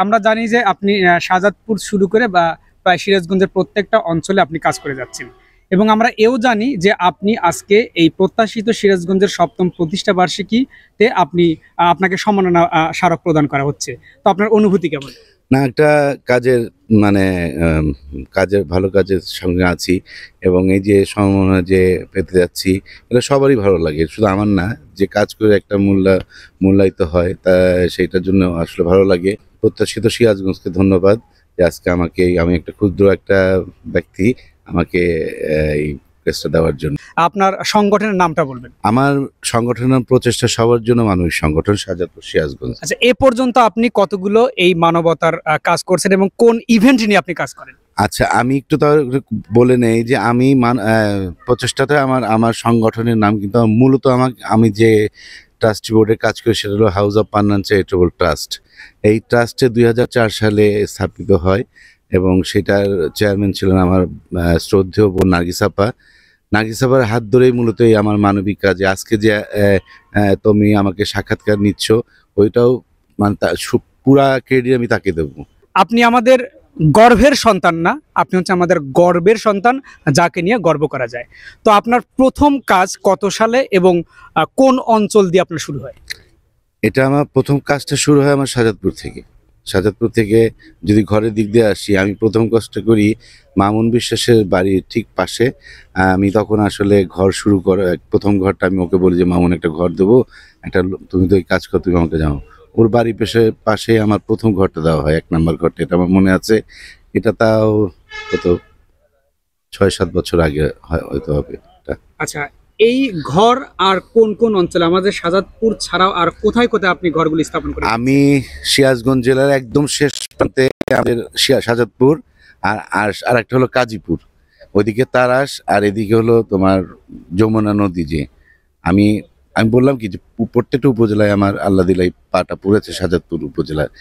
আমরা জানি যে আপনি শাহজাদপুর শুরু করে বা প্রায় সিরাজগঞ্জের প্রত্যেকটা অঞ্চলে আপনি কাজ করে যাচ্ছেন, এবং আমরা এও জানি যে আপনি আজকে এই প্রত্যাশিত সিরাজগঞ্জের ৭ম প্রতিষ্ঠা বার্ষিকীতে আপনাকে সম্মাননা স্মারক প্রদান করা হচ্ছে। তো আপনার অনুভূতি কেমন? না, একটা কাজের মানে কাজের ভালো কাজের সঙ্গে আছি এবং এই যে সম্মাননা যে পেতে যাচ্ছি এটা সবারই ভালো লাগে, শুধু আমার না। যে কাজ করে একটা মূল্যায়িত হয় তা সেইটার জন্য আসলে ভালো লাগে। প্রত্যাশিত সিরাজগঞ্জকে ধন্যবাদ যে আজকে আমি একটা ক্ষুদ্র একটা ব্যক্তি আমাকে এই প্রেসটা দেওয়ার জন্য। আপনার সংগঠনের নামটা বলবেন। আমার সংগঠনের প্রচেষ্টা সবার জন্য মানবিক সংগঠন শাহজাদপুর সিরাজগঞ্জ। আচ্ছা, এ পর্যন্ত আপনি কতগুলো এই মানবতার কাজ করছেন এবং কোন ইভেন্ট নিয়ে আপনি কাজ করেন? আচ্ছা, আমি একটু বলে নেই যে আমি প্রচেষ্টাতে আমার সংগঠনের নাম কিন্তু মূলত আমি যে ট্রাস্টি বোর্ডে কাজ করি সেটা হলো হাউস অফ পান্নান চ্যারিটেবল ট্রাস্ট। এই ট্রাস্টে 2004 সালে স্থাপিত হয় এবং সেটার চেয়ারম্যান ছিলেন আমার শ্রদ্ধেয় বোন নার্গিসাপার হাত ধরেই মূলত এই আমার মানবিক কাজে আজকে যে তুমি আমাকে সাক্ষাৎকার নিচ্ছ ওইটাও মানে পুরা ক্রেডিট আমি তাকে দেবো। আপনি আমাদের গর্বের সন্তান না, আপনি হচ্ছে আমাদের গর্বের সন্তান, যাকে নিয়ে গর্ব করা যায়। তো আপনার প্রথম কাজ কত সালে এবং কোন অঞ্চল দিয়ে আপনার শুরু হয়? এটা আমার প্রথম কাজটা শুরু হয় আমার শাহজাদপুর থেকে যদি ঘরের দিক দিয়ে আসি, আমি প্রথম কাজটা করি মামুন বিশ্বাসের বাড়ির ঠিক পাশে। আমি তখন আসলে ঘর শুরু করে প্রথম ঘরটা আমি ওকে বলি যে মামুন একটা ঘর দেবো, তুমি তো এই কাজ কর, তুমি আমাকে যাও। ওর বাড়ির পাশে আমার প্রথম ঘরটা দেওয়া হয়, 1 নম্বর ঘরটা। এটা আমার মনে আছে, এটা তাও কত 6-7 বছর আগে হয়তো হবে। আচ্ছা, এই ঘর আর কোন কোন অঞ্চলে, আমাদের শাহজাদপুর ছাড়াও আর কোথায় কোথায় আপনি ঘরগুলি স্থাপন করেন? আমি সিরাজগঞ্জ জেলার একদম শেষ প্রান্তে আমাদের শাহজাদপুর, আর একটা হলো কাজীপুর, ওইদিকে তারাস, আর এদিকে হলো তোমার যমুনা নদী। যে আমি বললাম কি যে প্রত্যেকটা উপজেলায় আমার আল্লাহ দিলাই পাটা পড়েছে শাহজাদপুর উপজেলায়।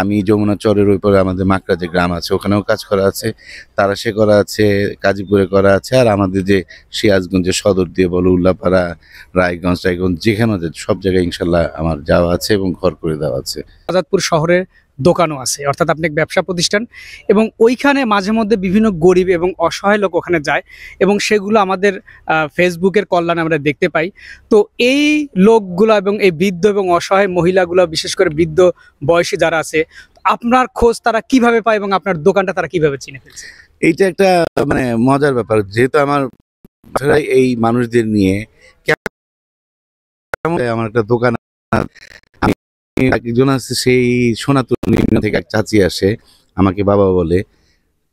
আমি যমুনা চরের ওই পরে আমাদের মাকড়া যে গ্রাম আছে ওখানেও কাজ করা আছে, তারাসে করা আছে, কাজীপুরে করা আছে, আর আমাদের যে সিরাজগঞ্জের সদর দিয়ে বলো উল্লাপাড়া, রায়গঞ্জ যেখানে সব জায়গায় ইনশাল্লাহ আমার যাওয়া আছে এবং ঘর করে দেওয়া আছে। শাহজাদপুর শহরে দোকানও আছে, অর্থাৎ আপনি ব্যবসা প্রতিষ্ঠান, এবং ওইখানে মাঝে মধ্যে বিভিন্ন গরিব এবং অসহায় লোক ওখানে যায় এবং সেগুলো আমাদের ফেসবুকের কল্যাণে আমরা দেখতে পাই। তো এই লোকগুলো এবং এই বৃদ্ধ এবং অসহায় মহিলাগুলো, বিশেষ করে বৃদ্ধ বয়সী যারা আছে, আপনার খোঁজ তারা কিভাবে পায় এবং আপনার দোকানটা তারা কিভাবে চিনে ফেলছে? এইটা একটা মানে মজার ব্যাপার, যেহেতু আমার এই মানুষদের নিয়ে আমার একটা দোকান, একজন আছে সেই সনাতন থেকে এক চাচি আসে, আমাকে বাবা বলে।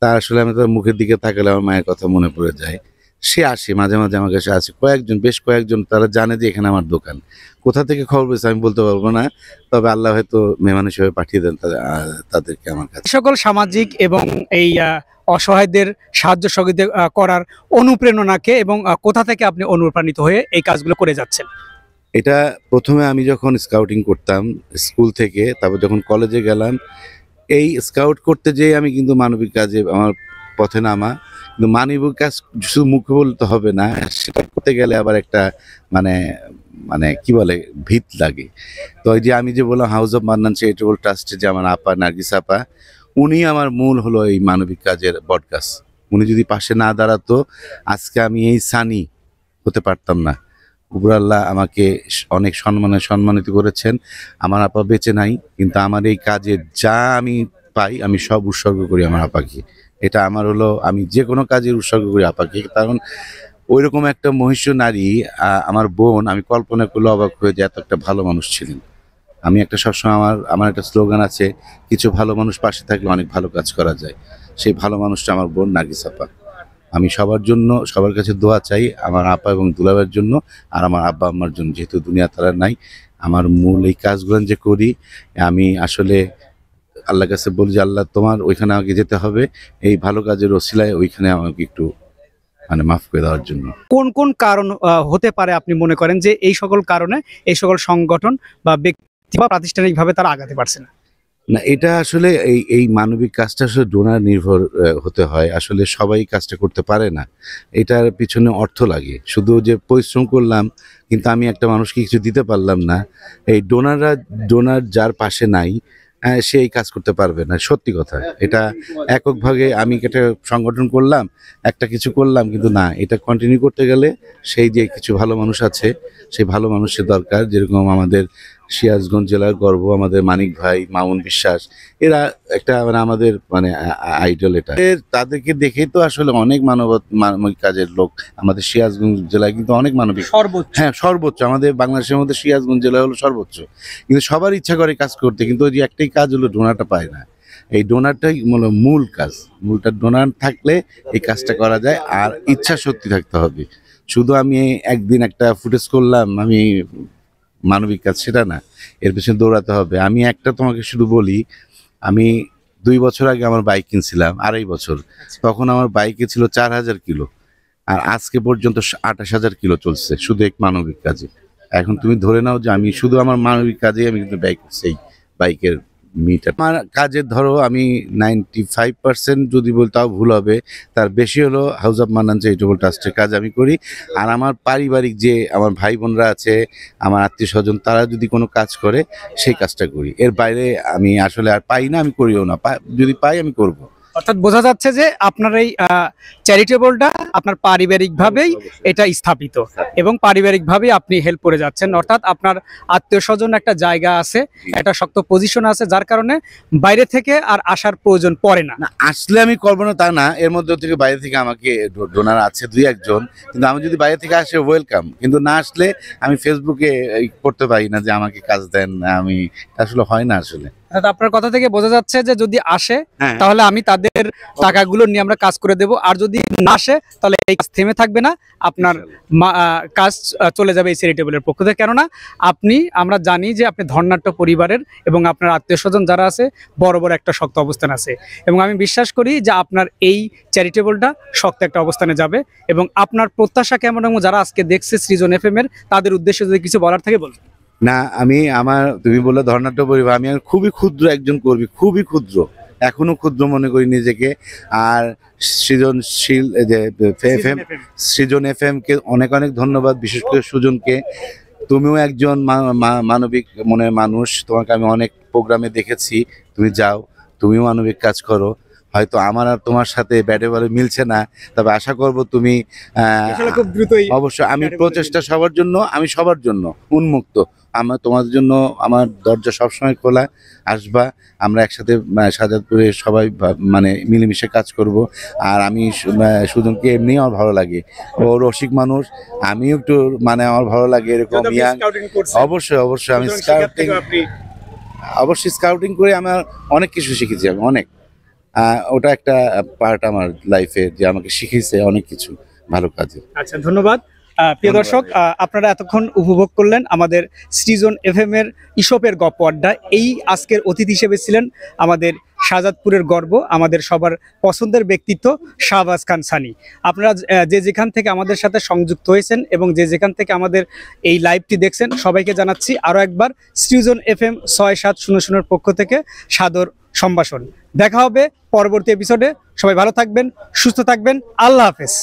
তার আসলে আমি তার মুখের দিকে তাকালে আমার মায়ের কথা মনে পড়ে যায়। সে আসে মাঝে মাঝে আমার কাছে আসে, বেশ কয়েকজন, তারা জানে যে এখানে আমার দোকান। কোথা থেকে খবর পেয়েছে আমি বলতে পারবো না, তবে আল্লাহ হয়তো মেহমান হিসেবে পাঠিয়ে দেন তাদেরকে আমার কাছে। সকল সামাজিক এবং এই অসহায়দের সাহায্য সহযোগিতা করার অনুপ্রেরণাকে এবং কোথা থেকে আপনি অনুপ্রাণিত হয়ে এই কাজগুলো করে যাচ্ছেন? এটা প্রথমে আমি যখন স্কাউটিং করতাম স্কুল থেকে, তারপর যখন কলেজে গেলাম, এই স্কাউট করতে যেয়ে আমি কিন্তু মানবিক কাজে আমার পথে নামা। কিন্তু মানবিক কাজ শুধু মুখে বলতে হবে না, সেটা করতে গেলে আবার একটা মানে মানে কি বলে ভিত লাগে। তো ওই যে আমি যে বললাম হাউস অফ মান্নান চ্যারিটেবল ট্রাস্টে যে আমার আপা নার্গিস আপা, উনি আমার মূল হলো এই মানবিক কাজের বটগাছ। উনি যদি পাশে না দাঁড়াতো আজকে আমি এই সানি হতে পারতাম না। উপরাল্লাহ আমাকে অনেক সম্মানিত করেছেন। আমার আপা বেঁচে নাই, কিন্তু আমার এই কাজে যা আমি পাই আমি সব উৎসর্গ করি আমার আপাকে। এটা আমার হলো, আমি যে কোনো কাজের উৎসর্গ করি আপাকে, কারণ ওইরকম একটা মহিষ্য নারী আমার বোন, আমি কল্পনা করলে অবাক হয়ে যে এত একটা ভালো মানুষ ছিলেন। আমি একটা সবসময় আমার একটা স্লোগান আছে, কিছু ভালো মানুষ পাশে থাকলে অনেক ভালো কাজ করা যায়। সেই ভালো মানুষটা আমার বোন নার্গিস আপা। আমি সবার কাছে দোয়া চাই আমার আপা এবং দুলাভাইয়ের জন্য, আর আমার আব্বা আম্মার জন্য, যেহেতু দুনিয়া তারা নাই। আমার মূল এই কাজগুলো যে করি, আমি আসলে আল্লাহর কাছে বলি যে আল্লাহ তোমার ওইখানে আমাকে যেতে হবে, এই ভালো কাজের ওসিলায় ওইখানে আমাকে একটু মানে মাফ করে দেওয়ার জন্য। কোন কোন কারণ হতে পারে আপনি মনে করেন যে এই সকল কারণে এই সকল সংগঠন বা ব্যক্তি বা প্রাতিষ্ঠানিকভাবে তারা আগাতে পারছে না? না, এটা আসলে এই মানবিক কাজটা আসলে ডোনার নির্ভর হতে হয়। আসলে সবাই কাজটা করতে পারে না, এটার পিছনে অর্থ লাগে। শুধু যে পরিশ্রম করলাম কিন্তু আমি একটা মানুষকে কিছু দিতে পারলাম না, এই ডোনার যার পাশে নাই সে এই কাজ করতে পারবে না, সত্যি কথা। এটা এককভাবে আমি একটা সংগঠন করলাম, একটা কিছু করলাম, কিন্তু না, এটা কন্টিনিউ করতে গেলে সেই যে কিছু ভালো মানুষ আছে, সেই ভালো মানুষের দরকার। যেরকম আমাদের সিরাজগঞ্জ জেলার গর্ব আমাদের মানিক ভাই, মামুন বিশ্বাস, এরা একটা মানে আমাদের মানে আইডল। এটা তাদেরকে দেখেই তো আসলে অনেক মানবিক কাজের লোক আমাদের সিরাজগঞ্জ জেলায় কিন্তু অনেক মানবিক, সর্বোচ্চ। হ্যাঁ সর্বোচ্চ। আমাদের বাংলাদেশের মধ্যে সিরাজগঞ্জ জেলা হলো সর্বোচ্চ, কিন্তু সবার ইচ্ছা করে কাজ করতে, কিন্তু ওই যে একটাই কাজ হলো ডোনারটা পায় না। এই ডোনারটাই মূল কাজ। ডোনার থাকলে এই কাজটা করা যায়, আর ইচ্ছা শক্তি থাকতে হবে। শুধু আমি একদিন একটা ফুটেজ করলাম আমি মানবিক কাজ, সেটা না, এর পেছনে দৌড়াতে হবে। আমি একটা তোমাকে শুধু বলি, আমি 2 বছর আগে আমার বাইক কিনছিলাম, 2.5 বছর, তখন আমার বাইকে ছিল 4000 কিলো, আর আজকে পর্যন্ত 28,000 কিলো চলছে শুধু এক মানবিক কাজে। এখন তুমি ধরে নাও যে আমি শুধু আমার মানবিক কাজে আমি কিন্তু ব্যয় করছি এই বাইকের মিটার। আমার কাজের ধরো আমি 95% যদি বল তাও ভুল হবে, তার বেশি হলো হাউস অফ মান্নান চ্যারিটেবল ট্রাস্টের কাজ আমি করি। আর আমার পারিবারিক যে আমার ভাই বোনরা আছে, আমার আত্মীয় স্বজন, তারা যদি কোনো কাজ করে সেই কাজটা করি। এর বাইরে আমি আসলে আর পাই না, আমি করিও না। যদি পাই আমি করব। অর্থাৎ বোঝা যাচ্ছে যে আপনার এই চ্যারিটেবলটা আপনার পারিবারিকভাবেই এটা স্থাপিত এবং পারিবারিকভাবেই আপনি হেল্প করে যাচ্ছেন। অর্থাৎ আপনার আত্মীয় স্বজন একটা জায়গা আছে, একটা শক্ত পজিশন আছে, যার কারণে বাইরে থেকে আর আসার প্রয়োজন পড়ে না। না, আসলে আমি করবো না তা না, এর মধ্যে থেকে বাইরে থেকে আমাকে ডোনার আছে 2-1 জন, কিন্তু আমি যদি বাইরে থেকে আসে ওয়েলকাম, কিন্তু না আসলে আমি ফেসবুকে করতে পারি না যে আমাকে কাজ দেন। আমি আসলে হয় না আসলে। অর্থাৎ আপনার কথা থেকে বোঝা যাচ্ছে যে যদি আসে হ্যাঁ। তাহলে আমি তাদের টাকাগুলো নিয়ে আমরা কাজ করে দেব, আর যদি না আসে তাহলে এই কাজ থেমে থাকবে না, আপনার কাজ চলে যাবে এই চ্যারিটেবলের পক্ষ থেকে। কেননা আমরা জানি যে আপনি ধর্নাঢ্য পরিবারের এবং আপনার আত্মীয় স্বজন যারা আছে বড় বড় একটা শক্ত অবস্থান আছে, এবং আমি বিশ্বাস করি যে আপনার এই চ্যারিটেবলটা শক্ত একটা অবস্থানে যাবে। এবং আপনার প্রত্যাশা কেমন, এবং যারা আজকে দেখছে সৃজন এফএম এর, তাদের উদ্দেশ্যে যদি কিছু বলার থাকে বলুন। না, তুমি বললে ধর্নাঢ্য পরিবার, আমি খুবই ক্ষুদ্র একজন কর্মী, খুবই ক্ষুদ্র, এখনো ক্ষুদ্র মনে করি নিজেকে। আর সৃজনশীল যে এফএম, সৃজন এফএম কে অনেক অনেক ধন্যবাদ, বিশেষ করে সুজনকে। তুমিও একজন মানবিক মনের মানুষ, তোমাকে আমি অনেক প্রোগ্রামে দেখেছি, তুমি যাও, তুমিও মানবিক কাজ করো। হয়তো আমার আর তোমার সাথে ব্যাটে বলে মিলছে না, তবে আশা করব তুমি খুব দ্রুতই অবশ্যই। আমি প্রচেষ্টা সবার জন্য, আমি সবার জন্য উন্মুক্ত। তোমাদের জন্য আমার দরজা সবসময় খোলা, আসবা, আমরা একসাথে শাহজাদপুরে সবাই মানে মিলেমিশে কাজ করব। আর আমি সুজনকে এমনি আমার ভালো লাগে, ও রসিক মানুষ, আমিও একটু মানে আমার ভালো লাগে এরকম ইয়াং। অবশ্যই অবশ্যই আমি স্কাউটিং করে আমার অনেক কিছু শিখেছি, আমি অনেক। ওটা একটা পার্ট আমার লাইফে, যে আমাকে শিখিয়েছে অনেক কিছু ভালো কাজে। আচ্ছা, ধন্যবাদ। প্রিয় দর্শক, আপনারা এতক্ষণ উপভোগ করলেন আমাদের সৃজন এফএম এর ইসপের গপ্প আড্ডা। এই আজকের অতিথি হিসেবে ছিলেন আমাদের শাহজাদপুরের গর্ব, আমাদের সবার পছন্দের ব্যক্তিত্ব শাহবাজ খান সানি। আপনারা যে যেখান থেকে আমাদের সাথে সংযুক্ত হয়েছেন এবং যে যেখান থেকে আমাদের এই লাইভটি দেখছেন, সবাইকে জানাচ্ছি আরও একবার সৃজন এফএম 6700 পক্ষ থেকে সাদর সম্ভাষণ। দেখা হবে পরবর্তী এপিসোডে। সবাই ভালো থাকবেন, সুস্থ থাকবেন। আল্লাহ হাফেজ।